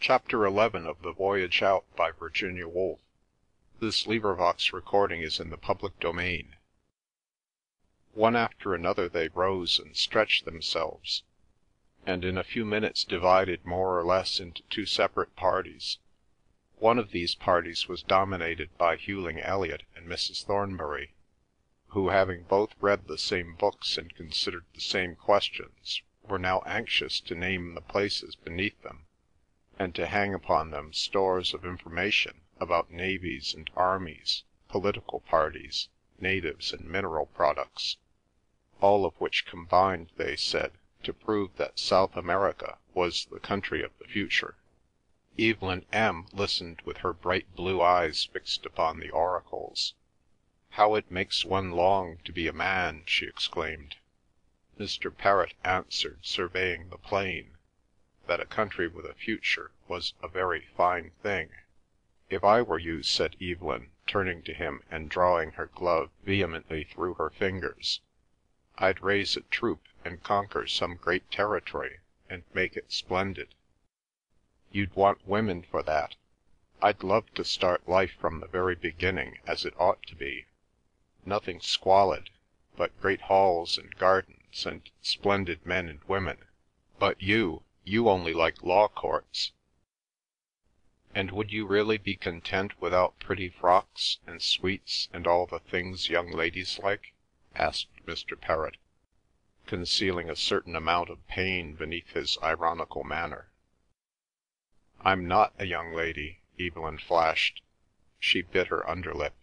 Chapter 11 of the Voyage Out by Virginia Woolf. Recording is in the public domain. One after another they rose and stretched themselves, and in a few minutes divided more or less into two separate parties. One of these parties was dominated by Hughling Elliot and Mrs. Thornbury, who, having both read the same books and considered the same questions, were now anxious to name the places beneath them, and to hang upon them stores of information about navies and armies, political parties, natives and mineral products, all of which combined, they said, to prove that South America was the country of the future. Evelyn M. listened with her bright blue eyes fixed upon the oracles. "How it makes one long to be a man!" she exclaimed. Mr. Perrott answered, surveying the plain, that a country with a future was a very fine thing. "If I were you," said Evelyn, turning to him and drawing her glove vehemently through her fingers, "I'd raise a troop and conquer some great territory and make it splendid. You'd want women for that. I'd love to start life from the very beginning as it ought to be. Nothing squalid, but great halls and gardens and splendid men and women. But you only like law courts." "And would you really be content without pretty frocks and sweets and all the things young ladies like?" asked Mr. Perrott, concealing a certain amount of pain beneath his ironical manner. "I'm not a young lady," Evelyn flashed. She bit her underlip.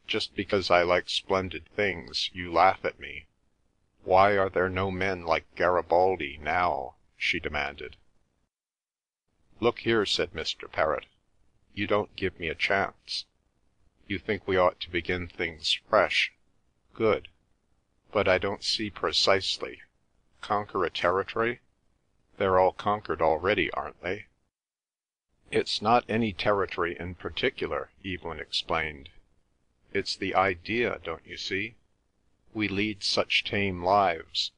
"Just because I like splendid things you laugh at me. Why are there no men like Garibaldi now?" she demanded. "Look here," said Mr. Perrott, "you don't give me a chance. You think we ought to begin things fresh. Good. But I don't see precisely. Conquer a territory? They're all conquered already, aren't they?" "It's not any territory in particular," Evelyn explained. "It's the idea, don't you see? We lead such tame lives,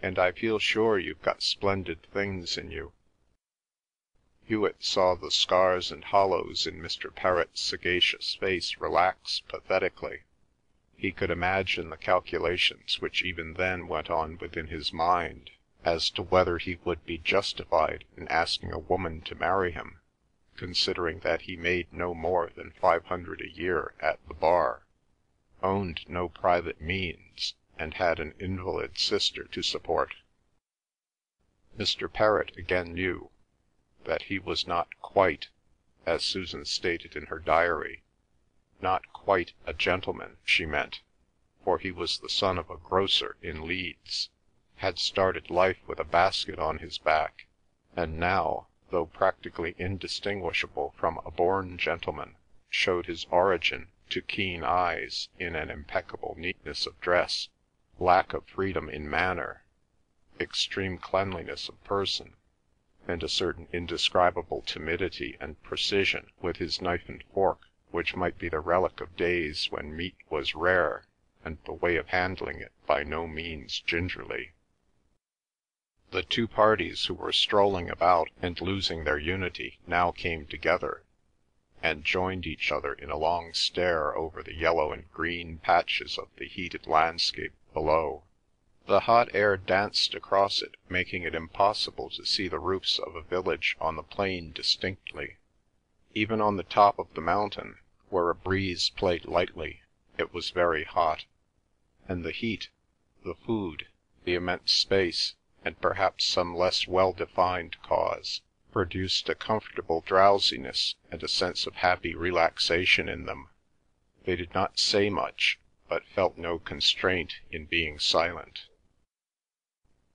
and I feel sure you've got splendid things in you." Hewet saw the scars and hollows in Mr. Perrott's sagacious face relax pathetically. He could imagine the calculations which even then went on within his mind as to whether he would be justified in asking a woman to marry him, considering that he made no more than 500 a year at the bar, owned no private means, and had an invalid sister to support. Mr. Perrott again knew that he was not quite, as Susan stated in her diary, not quite a gentleman, she meant, for he was the son of a grocer in Leeds, had started life with a basket on his back, and now, though practically indistinguishable from a born gentleman, showed his origin to keen eyes in an impeccable neatness of dress, lack of freedom in manner, extreme cleanliness of person, and a certain indescribable timidity and precision with his knife and fork which might be the relic of days when meat was rare and the way of handling it by no means gingerly. The two parties who were strolling about and losing their unity now came together, and joined each other in a long stare over the yellow and green patches of the heated landscape below. The hot air danced across it, making it impossible to see the roofs of a village on the plain distinctly. Even on the top of the mountain, where a breeze played lightly, it was very hot, and the heat, the food, the immense space, and perhaps some less well-defined cause, produced a comfortable drowsiness and a sense of happy relaxation in them. They did not say much, but felt no constraint in being silent.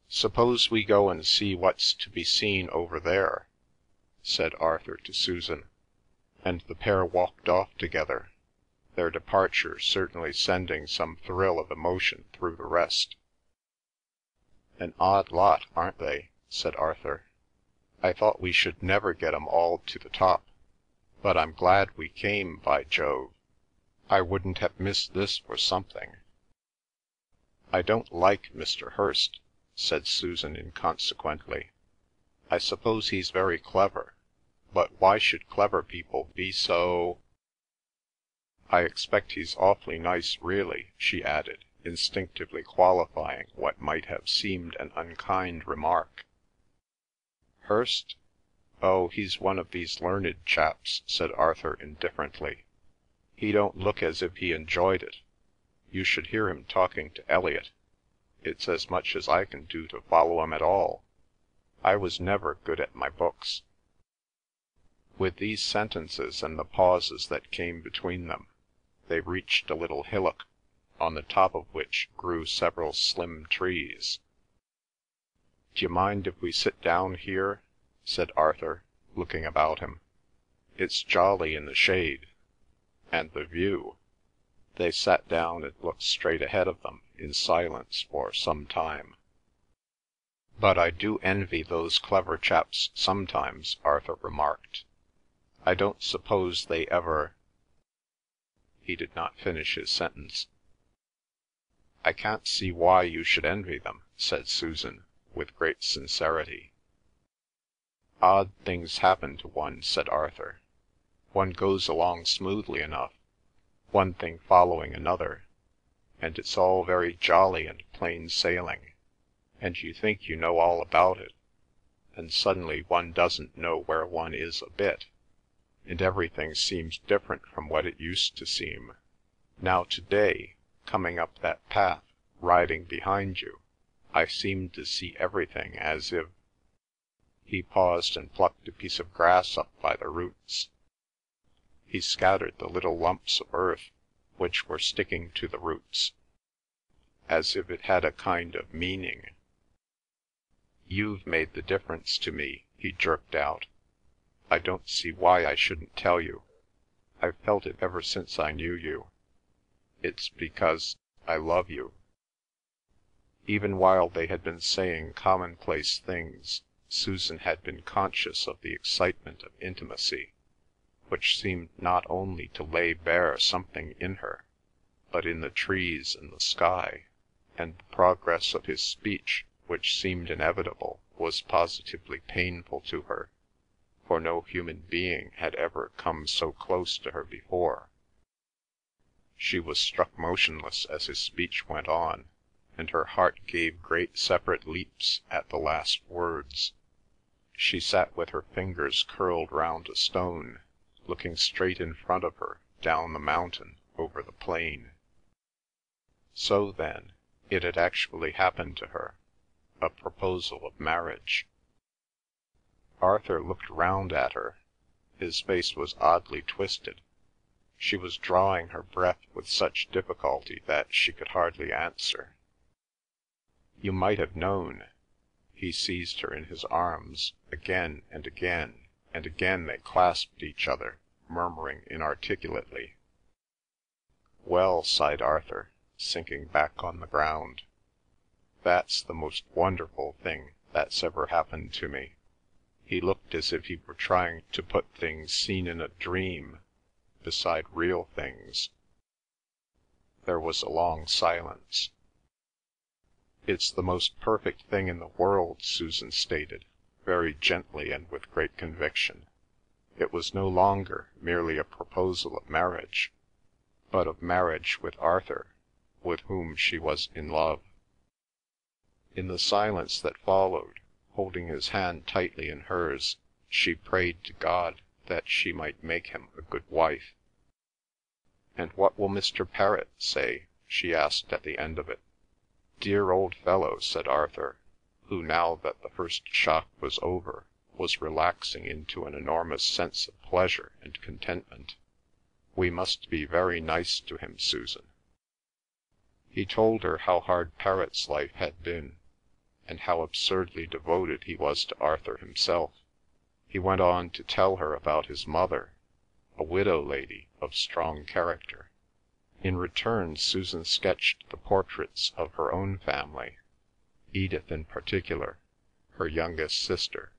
"Suppose we go and see what's to be seen over there," said Arthur to Susan, and the pair walked off together, their departure certainly sending some thrill of emotion through the rest. "An odd lot, aren't they?" said Arthur. "I thought we should never get 'em all to the top, but I'm glad we came, by Jove. I wouldn't have missed this for something." "I don't like Mr. Hirst," said Susan inconsequently. "I suppose he's very clever, But why should clever people be so—" "I expect he's awfully nice really," she added, instinctively qualifying what might have seemed an unkind remark. "Hirst? Oh, he's one of these learned chaps," said Arthur indifferently. "He don't look as if he enjoyed it. You should hear him talking to Elliot. It's as much as I can do to follow him at all. I was never good at my books." With these sentences and the pauses that came between them, they reached a little hillock, on the top of which grew several slim trees. "D'you mind if we sit down here?" said Arthur, looking about him. "It's jolly in the shade. And the view—" They sat down and looked straight ahead of them in silence for some time. "But I do envy those clever chaps sometimes," Arthur remarked. "I don't suppose they ever—" He did not finish his sentence. "I can't see why you should envy them," said Susan, with great sincerity. "Odd things happen to one," said Arthur. "One goes along smoothly enough, one thing following another, and it's all very jolly and plain sailing, and you think you know all about it, and suddenly one doesn't know where one is a bit, and everything seems different from what it used to seem. Now to-day, coming up that path, riding behind you, I seemed to see everything as if—" He paused and plucked a piece of grass up by the roots. He scattered the little lumps of earth which were sticking to the roots, as if it had a kind of meaning. "You've made the difference to me," he jerked out. "I don't see why I shouldn't tell you. I've felt it ever since I knew you. It's because—I love you." Even while they had been saying commonplace things, Susan had been conscious of the excitement of intimacy, which seemed not only to lay bare something in her, but in the trees and the sky, and the progress of his speech, which seemed inevitable, was positively painful to her, for no human being had ever come so close to her before. She was struck motionless as his speech went on, and her heart gave great separate leaps at the last words. She sat with her fingers curled round a stone, looking straight in front of her down the mountain over the plain. So then, it had actually happened to her, a proposal of marriage. Arthur looked round at her. His face was oddly twisted. She was drawing her breath with such difficulty that she could hardly answer. "You might have known." He seized her in his arms again and again, and again they clasped each other, murmuring inarticulately. "Well," sighed Arthur, sinking back on the ground, "that's the most wonderful thing that's ever happened to me." He looked as if he were trying to put things seen in a dream beside real things. There was a long silence. "It's the most perfect thing in the world," Susan stated, very gently and with great conviction. It was no longer merely a proposal of marriage, but of marriage with Arthur, with whom she was in love. In the silence that followed, holding his hand tightly in hers, she prayed to God that she might make him a good wife. "And what will Mr. Perrott say?" she asked at the end of it. "Dear old fellow," said Arthur, who, now that the first shock was over, was relaxing into an enormous sense of pleasure and contentment. "We must be very nice to him, Susan." He told her how hard Perrott's life had been, and how absurdly devoted he was to Arthur himself. He went on to tell her about his mother, a widow lady of strong character. In return Susan sketched the portraits of her own family, Edith in particular, her youngest sister,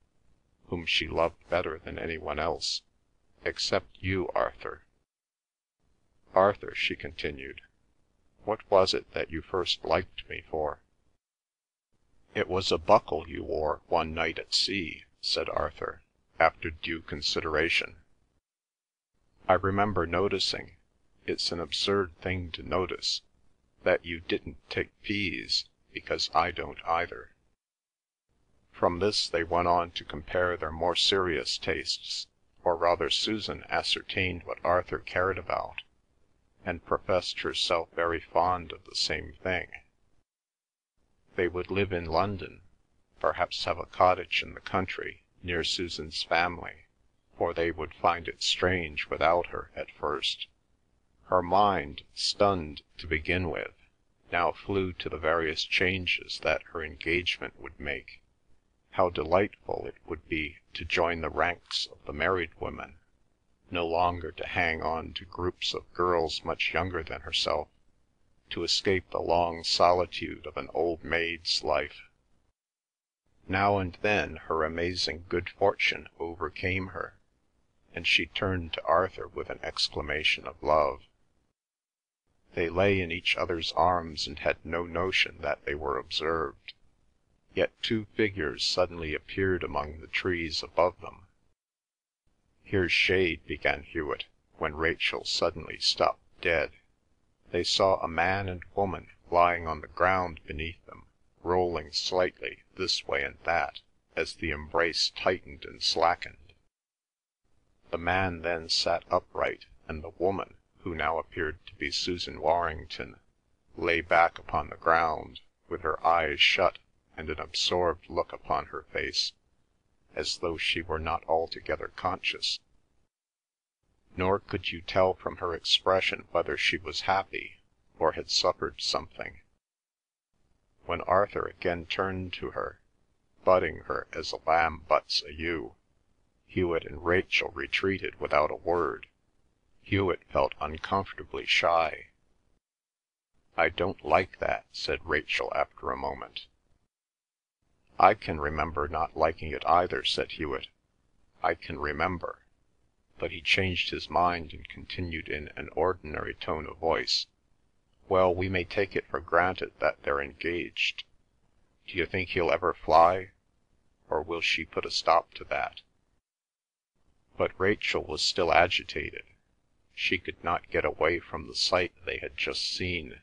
whom she loved better than any one else, "except you, Arthur." "Arthur," she continued, "what was it that you first liked me for?" "It was a buckle you wore one night at sea," said Arthur, after due consideration. "I remember noticing, it's an absurd thing to notice, that you didn't take peas, because I don't either." From this they went on to compare their more serious tastes, or rather Susan ascertained what Arthur cared about, and professed herself very fond of the same thing. They would live in London, perhaps have a cottage in the country near Susan's family, for they would find it strange without her at first. Her mind, stunned to begin with, now flew to the various changes that her engagement would make. How delightful it would be to join the ranks of the married women, no longer to hang on to groups of girls much younger than herself, to escape the long solitude of an old maid's life. Now and then her amazing good fortune overcame her, and she turned to Arthur with an exclamation of love. They lay in each other's arms and had no notion that they were observed. Yet two figures suddenly appeared among the trees above them. "Here's shade," began Hewet, when Rachel suddenly stopped dead. They saw a man and woman lying on the ground beneath them, rolling slightly this way and that, as the embrace tightened and slackened. The man then sat upright, and the woman, who now appeared to be Susan Warrington, lay back upon the ground, with her eyes shut and an absorbed look upon her face, as though she were not altogether conscious. Nor could you tell from her expression whether she was happy or had suffered something. When Arthur again turned to her, butting her as a lamb butts a ewe, Hewet and Rachel retreated without a word. Hewet felt uncomfortably shy. "I don't like that," said Rachel after a moment. "I can remember not liking it either," said Hewet. "I can remember—" But he changed his mind and continued in an ordinary tone of voice, "Well, we may take it for granted that they're engaged. Do you think he'll ever fly, or will she put a stop to that?" But Rachel was still agitated. She could not get away from the sight they had just seen.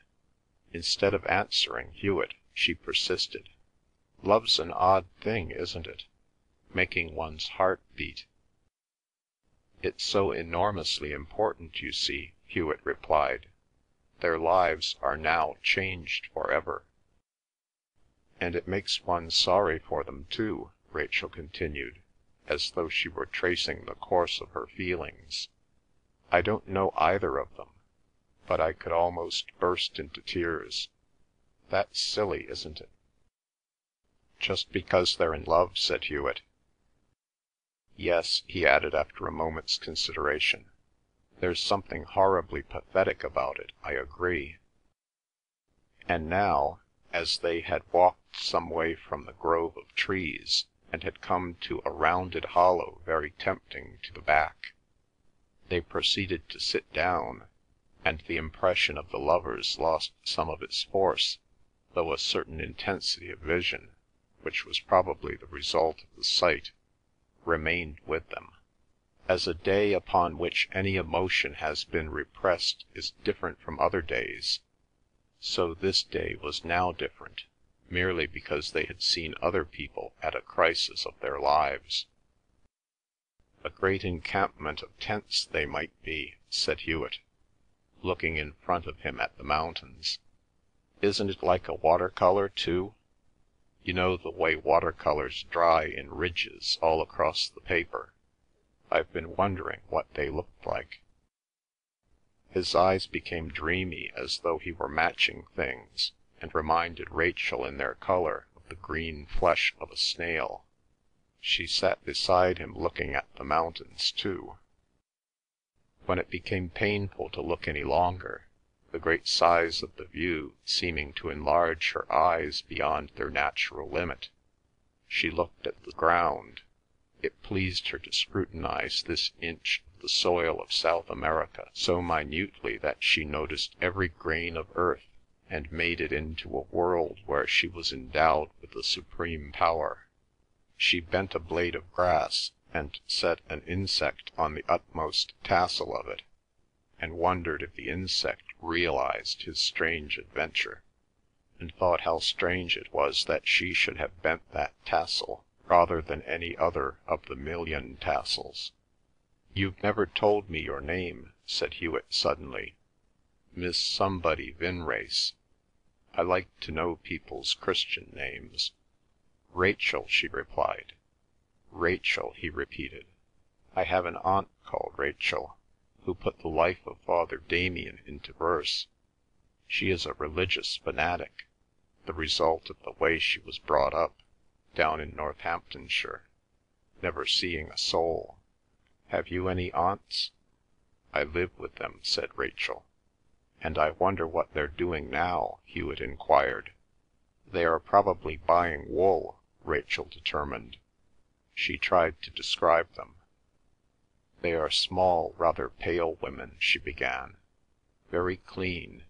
Instead of answering Hewet, she persisted. "Love's an odd thing, isn't it? Making one's heart beat." "It's so enormously important, you see," Hewet replied. "Their lives are now changed for ever." "And it makes one sorry for them too," Rachel continued, as though she were tracing the course of her feelings. "I don't know either of them, but I could almost burst into tears. That's silly, isn't it?" "Just because they're in love," said Hewet. "Yes," he added after a moment's consideration. "There's something horribly pathetic about it, I agree." And now, as they had walked some way from the grove of trees, and had come to a rounded hollow very tempting to the back, they proceeded to sit down, and the impression of the lovers lost some of its force, though a certain intensity of vision, which was probably the result of the sight, remained with them. As a day upon which any emotion has been repressed is different from other days, so this day was now different, merely because they had seen other people at a crisis of their lives. "A great encampment of tents they might be," said Hewet, looking in front of him at the mountains. "Isn't it like a water-colour too? You know the way water-colours dry in ridges all across the paper. I've been wondering what they looked like." His eyes became dreamy as though he were matching things, and reminded Rachel in their colour of the green flesh of a snail. She sat beside him looking at the mountains too. When it became painful to look any longer, the great size of the view seeming to enlarge her eyes beyond their natural limit, she looked at the ground. It pleased her to scrutinize this inch of the soil of South America so minutely that she noticed every grain of earth, and made it into a world where she was endowed with the supreme power. She bent a blade of grass, and set an insect on the utmost tassel of it, and wondered if the insect realised his strange adventure, and thought how strange it was that she should have bent that tassel rather than any other of the million tassels. "You've never told me your name," said Hewet suddenly. "Miss Somebody Vinrace. I like to know people's Christian names." "Rachel," she replied. "Rachel," he repeated. "I have an aunt called Rachel, who put the life of Father Damien into verse. She is a religious fanatic, the result of the way she was brought up, down in Northamptonshire, never seeing a soul. Have you any aunts?" "I live with them," said Rachel. "And I wonder what they're doing now?" Hewet enquired. "They are probably buying wool," Rachel determined. She tried to describe them. "They are small, rather pale women," she began. "Very clean.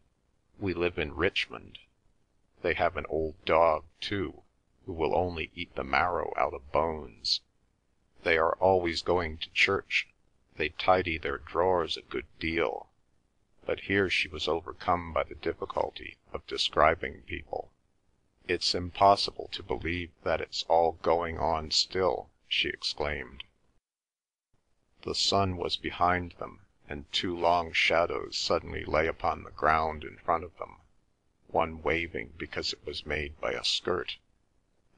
We live in Richmond. They have an old dog, too, who will only eat the marrow out of bones. They are always going to church. They tidy their drawers a good deal." But here she was overcome by the difficulty of describing people. "It's impossible to believe that it's all going on still," she exclaimed. The sun was behind them, and two long shadows suddenly lay upon the ground in front of them, one waving because it was made by a skirt,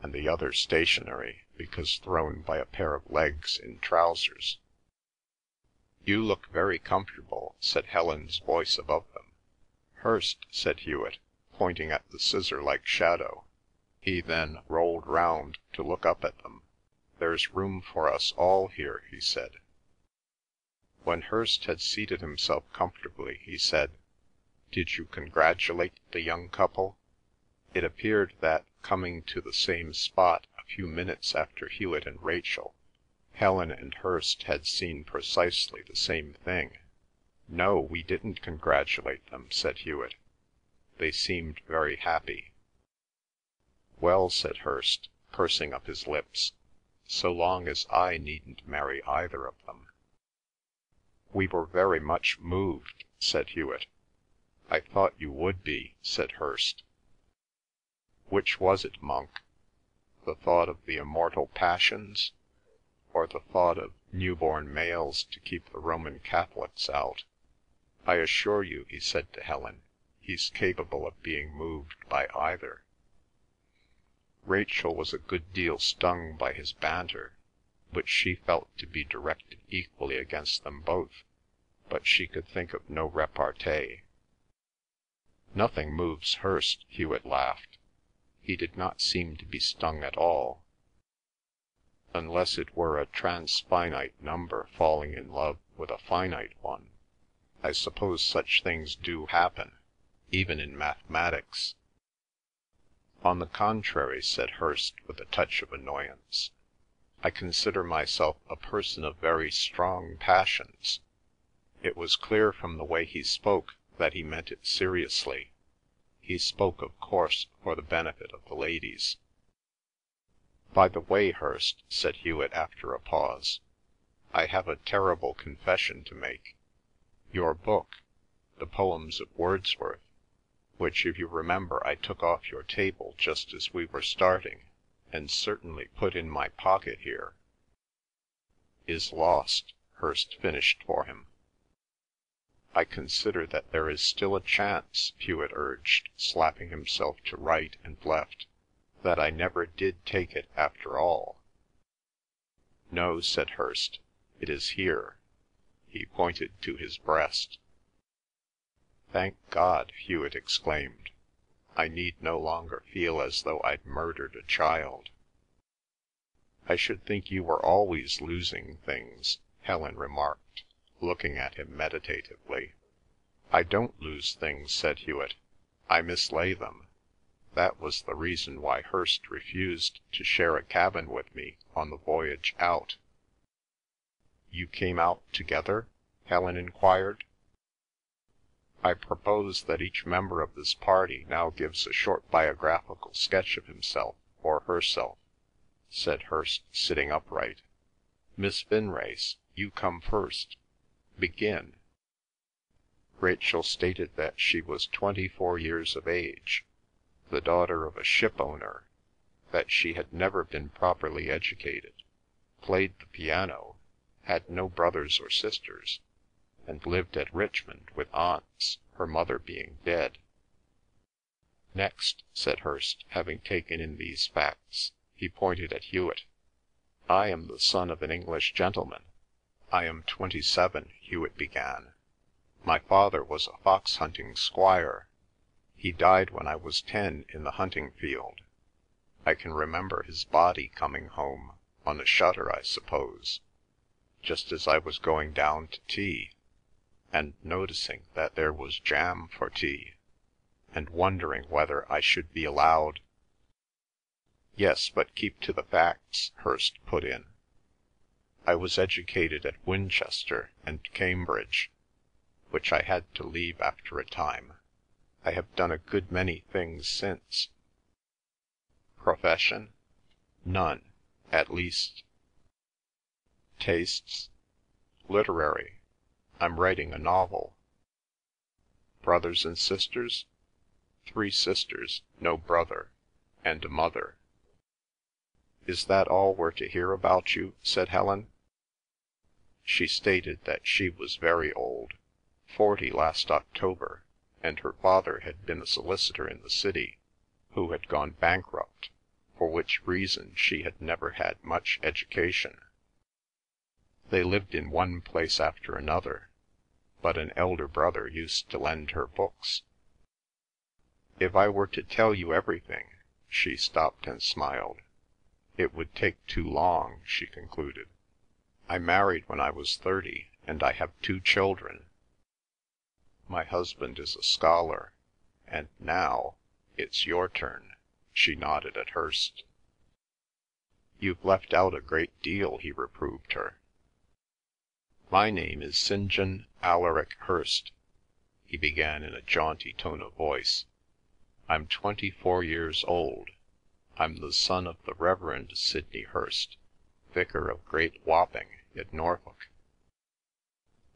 and the other stationary because thrown by a pair of legs in trousers. "You look very comfortable," said Helen's voice above them. "Hirst," said Hewet, pointing at the scissor-like shadow. He then rolled round to look up at them. "There's room for us all here," he said. When Hirst had seated himself comfortably, he said, "Did you congratulate the young couple?" It appeared that, coming to the same spot a few minutes after Hewet and Rachel, Helen and Hirst had seen precisely the same thing. "No, we didn't congratulate them," said Hewet. "They seemed very happy." "Well," said Hirst, pursing up his lips, "so long as I needn't marry either of them." "We were very much moved," said Hewet. "I thought you would be," said Hirst. "Which was it, Monk? The thought of the immortal passions, or the thought of new-born males to keep the Roman Catholics out? I assure you," he said to Helen, "he's capable of being moved by either." Rachel was a good deal stung by his banter, which she felt to be directed equally against them both, but she could think of no repartee. "Nothing moves Hirst," Hewet laughed. "He did not seem to be stung at all, unless it were a transfinite number falling in love with a finite one. I suppose such things do happen, even in mathematics." "On the contrary," said Hirst with a touch of annoyance, "I consider myself a person of very strong passions." It was clear from the way he spoke that he meant it seriously. He spoke, of course, for the benefit of the ladies. "By the way, Hirst," said Hewet after a pause, "I have a terrible confession to make. Your book, the poems of Wordsworth, which, if you remember, I took off your table just as we were starting, and certainly put in my pocket here, is lost," Hirst finished for him. "I consider that there is still a chance," Hewet urged, slapping himself to right and left, "that I never did take it after all." "No," said Hirst, "it is here." He pointed to his breast. "Thank God!" Hewet exclaimed. "I need no longer feel as though I'd murdered a child." "I should think you were always losing things," Helen remarked, looking at him meditatively. "I don't lose things," said Hewet. "I mislay them. That was the reason why Hirst refused to share a cabin with me on the voyage out." "You came out together?" Helen enquired. "I propose that each member of this party now gives a short biographical sketch of himself or herself," said Hirst, sitting upright. Miss Vinrace, you come first. Begin." Rachel stated that she was 24 years of age, the daughter of a ship owner, that she had never been properly educated, played the piano, had no brothers or sisters, and lived at Richmond with aunts, her mother being dead. "Next," said Hirst, having taken in these facts, he pointed at Hewet. "I am the son of an English gentleman." "I am 27, Hewet began. "My father was a fox-hunting squire. He died when I was 10 in the hunting field. I can remember his body coming home, on a shutter I suppose, just as I was going down to tea, and noticing that there was jam for tea, and wondering whether I should be allowed—" "Yes, but keep to the facts," Hirst put in. "I was educated at Winchester and Cambridge, which I had to leave after a time. I have done a good many things since." "Profession?" "None, at least." "Tastes?" "Literary. I'm writing a novel." "Brothers and sisters?" "3 sisters, no brother, and a mother." "Is that all we're to hear about you?" said Helen. She stated that she was very old, 40 last October, and her father had been a solicitor in the city, who had gone bankrupt, for which reason she had never had much education. They lived in one place after another, but an elder brother used to lend her books. "If I were to tell you everything," she stopped and smiled. "It would take too long," she concluded. "I married when I was 30, and I have 2 children. My husband is a scholar, and now it's your turn." She nodded at Hirst. "You've left out a great deal," he reproved her. "My name is St. John Alaric Hirst," he began in a jaunty tone of voice. "I'm 24 years old. I'm the son of the Reverend Sidney Hirst, vicar of Great Wapping in Norfolk.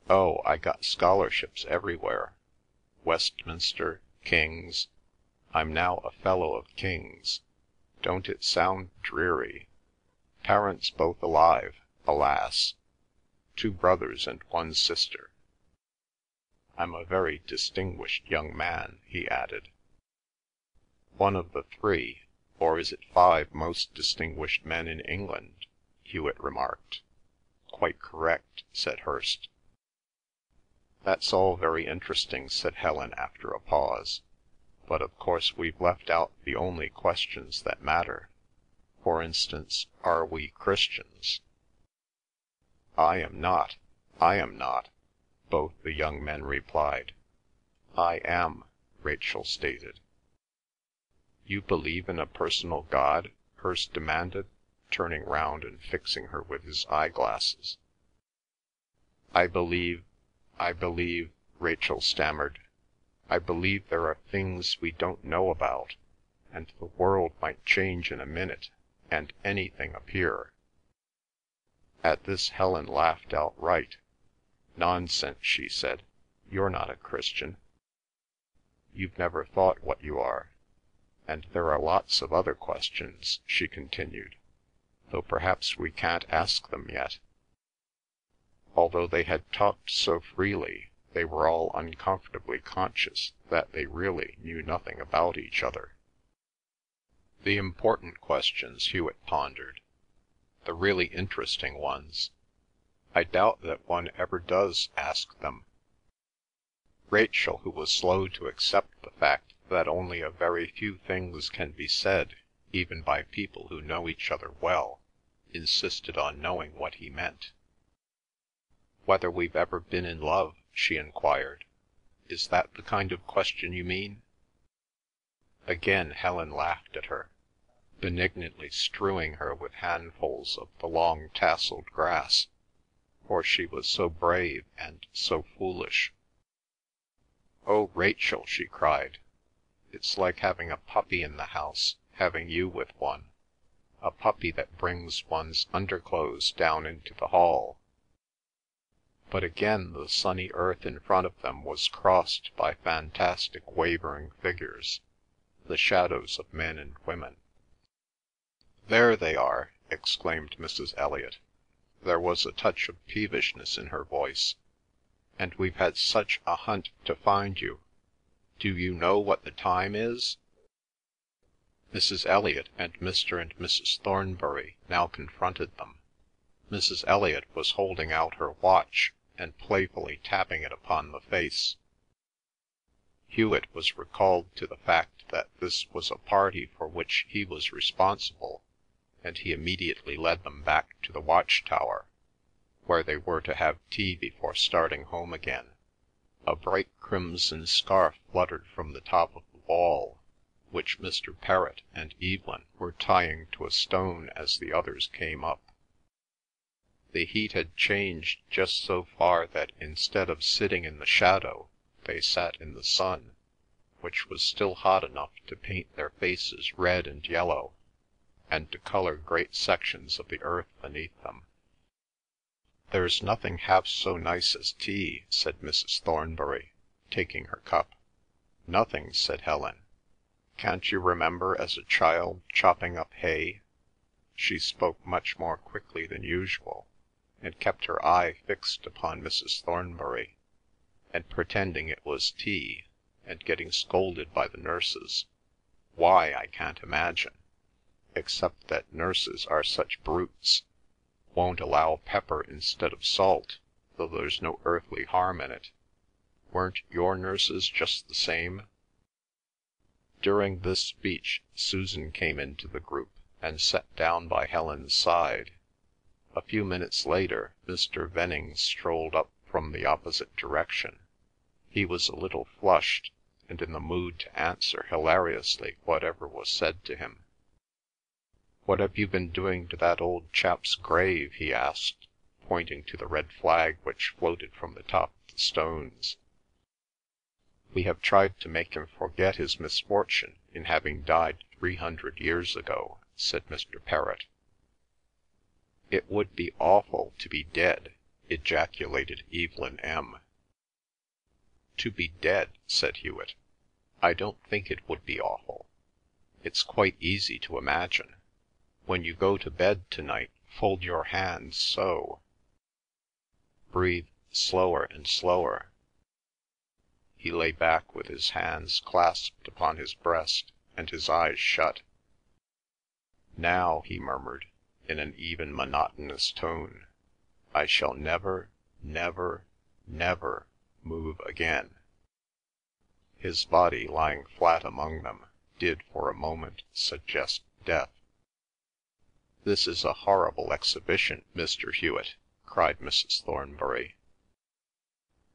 Oh, I got scholarships everywhere. Westminster, King's. I'm now a Fellow of King's. Don't it sound dreary? Parents both alive, alas. 2 brothers and 1 sister. I'm a very distinguished young man," he added. "One of the 3, or is it 5 most distinguished men in England," Hewet remarked. "Quite correct," said Hirst. "That's all very interesting," said Helen after a pause, "but of course we've left out the only questions that matter. For instance, are we Christians?" "I am not. I am not," both the young men replied. "I am," Rachel stated. "You believe in a personal God?" Hirst demanded, turning round and fixing her with his eyeglasses. I believe," Rachel stammered. "I believe there are things we don't know about, and the world might change in a minute, and anything appear." At this Helen laughed outright. "Nonsense," she said. "You're not a Christian. You've never thought what you are. And there are lots of other questions," she continued, "though perhaps we can't ask them yet." Although they had talked so freely, they were all uncomfortably conscious that they really knew nothing about each other. "The important questions," Hewet pondered. "The really interesting ones. I doubt that one ever does ask them." Rachel, who was slow to accept the fact that only a very few things can be said, even by people who know each other well, insisted on knowing what he meant. "Whether we've ever been in love?" she enquired. "Is that the kind of question you mean?" Again Helen laughed at her, benignantly strewing her with handfuls of the long tasselled grass, for she was so brave and so foolish. "Oh, Rachel!" she cried. "It's like having a puppy in the house, having you with one. a puppy that brings one's underclothes down into the hall. But again the sunny earth in front of them was crossed by fantastic wavering figures, the shadows of men and women. "There they are!" exclaimed Mrs. Elliot. There was a touch of peevishness in her voice. "And we've had such a hunt to find you. Do you know what the time is?" Mrs. Elliot and Mr. and Mrs. Thornbury now confronted them. Mrs. Elliot was holding out her watch and playfully tapping it upon the face. Hewet was recalled to the fact that this was a party for which he was responsible, and he immediately led them back to the watch-tower, where they were to have tea before starting home again. A bright crimson scarf fluttered from the top of the wall, which Mr. Perrott and Evelyn were tying to a stone as the others came up. The heat had changed just so far that instead of sitting in the shadow they sat in the sun, which was still hot enough to paint their faces red and yellow, and to colour great sections of the earth beneath them. "There's nothing half so nice as tea," said Mrs. Thornbury, taking her cup. "Nothing," said Helen. "Can't you remember as a child chopping up hay?" She spoke much more quickly than usual, and kept her eye fixed upon Mrs. Thornbury, and pretending it was tea, and getting scolded by the nurses. Why, I can't imagine, except that nurses are such brutes. Won't allow pepper instead of salt, though there's no earthly harm in it. Weren't your nurses just the same?" During this speech Susan came into the group and sat down by Helen's side. A few minutes later Mr. Venning strolled up from the opposite direction. He was a little flushed, and in the mood to answer hilariously whatever was said to him. "What have you been doing to that old chap's grave?" he asked, pointing to the red flag which floated from the top of the stones. "We have tried to make him forget his misfortune in having died 300 years ago," said Mr. Perrott. "It would be awful to be dead," ejaculated Evelyn M. "To be dead," said Hewet. "I don't think it would be awful. It's quite easy to imagine. When you go to bed to-night, fold your hands so. Breathe slower and slower." He lay back with his hands clasped upon his breast and his eyes shut. "Now," he murmured, in an even monotonous tone, "I shall never, never, never move again." His body lying flat among them did for a moment suggest death. "This is a horrible exhibition, Mr. Hewet," cried Mrs. Thornbury.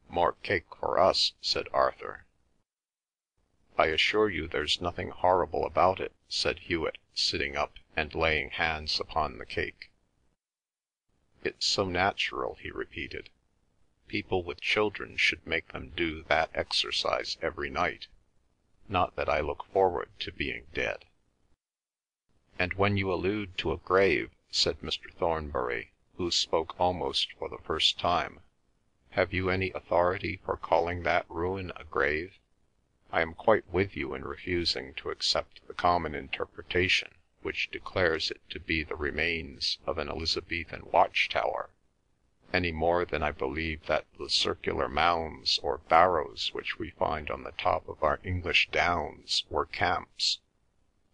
"More cake for us," said Arthur. "I assure you there's nothing horrible about it," said Hewet, sitting up and laying hands upon the cake. "It's so natural," he repeated. "People with children should make them do that exercise every night. Not that I look forward to being dead." "And when you allude to a grave," said Mr. Thornbury, who spoke almost for the first time, "have you any authority for calling that ruin a grave? I am quite with you in refusing to accept the common interpretation which declares it to be the remains of an Elizabethan watch-tower, any more than I believe that the circular mounds or barrows which we find on the top of our English downs were camps.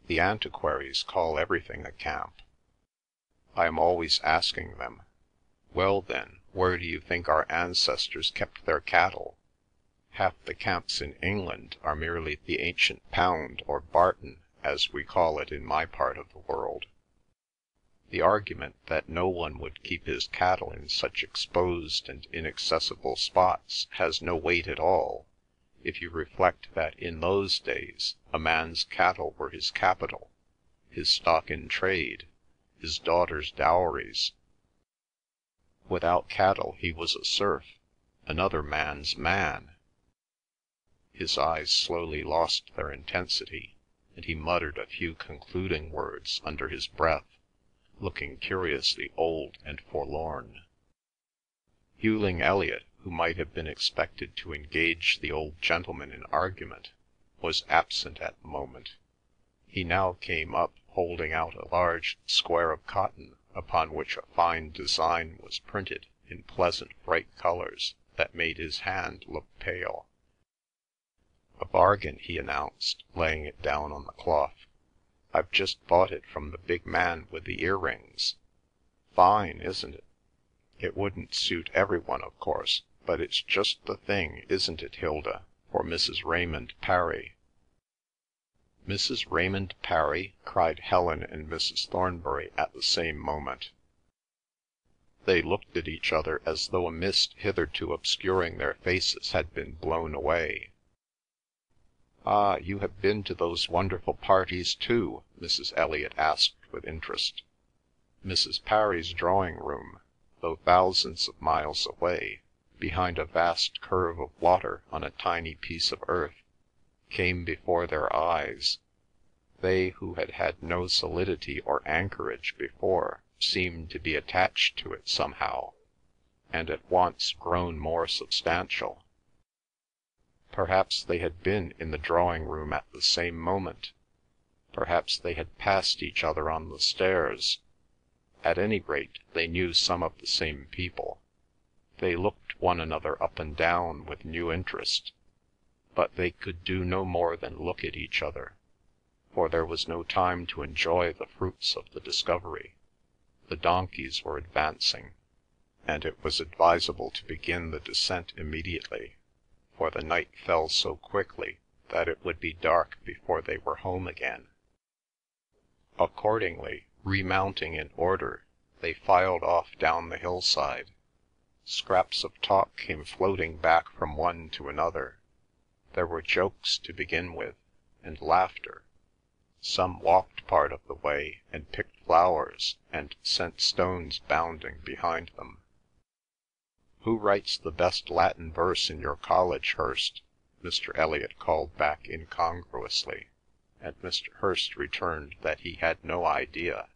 The antiquaries call everything a camp. I am always asking them, 'Well then, where do you think our ancestors kept their cattle?' Half the camps in England are merely the ancient pound or barton, as we call it in my part of the world. The argument that no one would keep his cattle in such exposed and inaccessible spots has no weight at all, if you reflect that in those days a man's cattle were his capital, his stock in trade, his daughters' dowries. Without cattle he was a serf, another man's man." His eyes slowly lost their intensity, and he muttered a few concluding words under his breath. looking curiously old and forlorn. Hughling Elliot, who might have been expected to engage the old gentleman in argument, was absent at the moment. He now came up, holding out a large square of cotton upon which a fine design was printed in pleasant bright colours that made his hand look pale. "A bargain," he announced, laying it down on the cloth. "I've just bought it from the big man with the earrings. Fine, isn't it? It wouldn't suit every one, of course, but it's just the thing, isn't it, Hilda, for Mrs. Raymond Parry?" "Mrs. Raymond Parry?" cried Helen and Mrs. Thornbury at the same moment. They looked at each other as though a mist hitherto obscuring their faces had been blown away. "Ah, you have been to those wonderful parties too?" Mrs. Elliot asked with interest. Mrs. Parry's drawing-room, though thousands of miles away, behind a vast curve of water on a tiny piece of earth, came before their eyes. They who had had no solidity or anchorage before seemed to be attached to it somehow, and at once grown more substantial. Perhaps they had been in the drawing-room at the same moment. Perhaps they had passed each other on the stairs. At any rate, they knew some of the same people. They looked one another up and down with new interest, but they could do no more than look at each other, for there was no time to enjoy the fruits of the discovery. The donkeys were advancing, and it was advisable to begin the descent immediately, for the night fell so quickly that it would be dark before they were home again. Accordingly, remounting in order, they filed off down the hillside. Scraps of talk came floating back from one to another. There were jokes to begin with, and laughter. Some walked part of the way and picked flowers and sent stones bounding behind them. "Who writes the best Latin verse in your college, Hirst?" Mr. Elliot called back incongruously, and Mr. Hirst returned that he had no idea.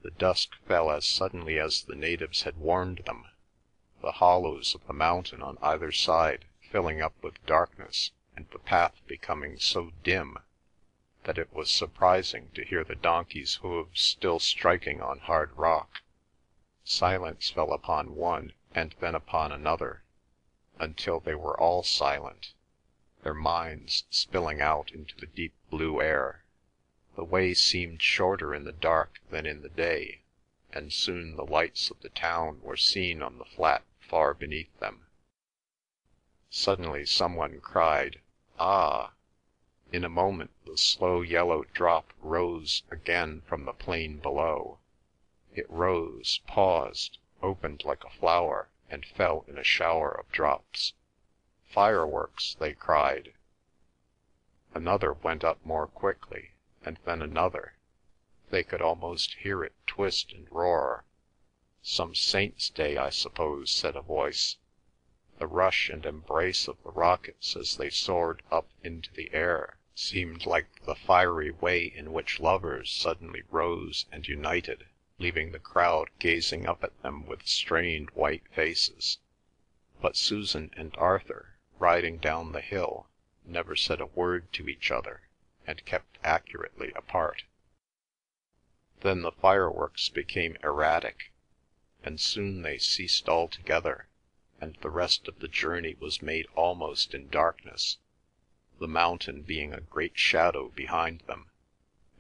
The dusk fell as suddenly as the natives had warned them, the hollows of the mountain on either side filling up with darkness, and the path becoming so dim that it was surprising to hear the donkeys' hooves still striking on hard rock. Silence fell upon one and then upon another, until they were all silent, their minds spilling out into the deep blue air. The way seemed shorter in the dark than in the day, and soon the lights of the town were seen on the flat far beneath them. Suddenly some one cried, "Ah!" In a moment the slow yellow drop rose again from the plain below. It rose, paused, opened like a flower, and fell in a shower of drops. "Fireworks!" they cried. Another went up more quickly, and then another. They could almost hear it twist and roar. "Some saint's day, I suppose," said a voice. The rush and embrace of the rockets as they soared up into the air seemed like the fiery way in which lovers suddenly rose and united, leaving the crowd gazing up at them with strained white faces. But Susan and Arthur, riding down the hill, never said a word to each other, and kept accurately apart. Then the fireworks became erratic, and soon they ceased altogether, and the rest of the journey was made almost in darkness, the mountain being a great shadow behind them,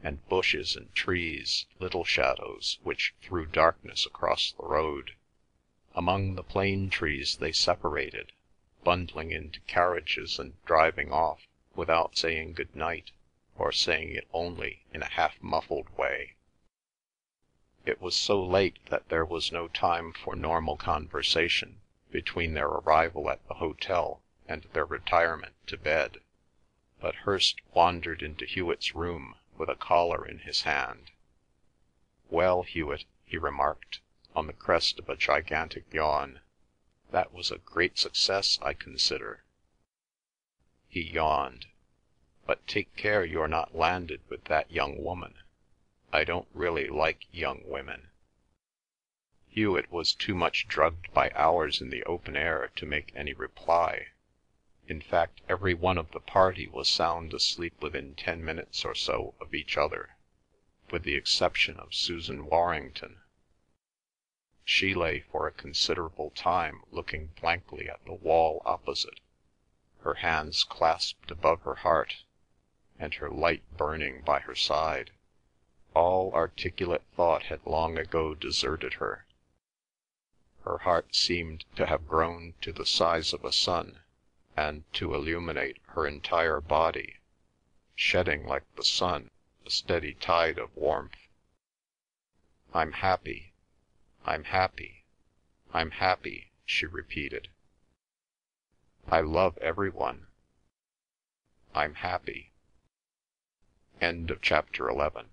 and bushes and trees little shadows which threw darkness across the road. Among the plane trees they separated, bundling into carriages and driving off without saying good night, or saying it only in a half-muffled way. It was so late that there was no time for normal conversation between their arrival at the hotel and their retirement to bed, but Hirst wandered into Hewet's room with a collar in his hand. "Well, Hewet," he remarked, on the crest of a gigantic yawn, "that was a great success, I consider." He yawned. "But take care you're not landed with that young woman. I don't really like young women." Hewet was too much drugged by hours in the open air to make any reply. In fact, every one of the party was sound asleep within 10 minutes or so of each other, with the exception of Susan Warrington. She lay for a considerable time looking blankly at the wall opposite, her hands clasped above her heart, and her light burning by her side. All articulate thought had long ago deserted her. Her heart seemed to have grown to the size of a sun, and to illuminate her entire body, shedding like the sun a steady tide of warmth. "I'm happy, I'm happy, I'm happy," she repeated. "I love every one. I'm happy." End of chapter 11.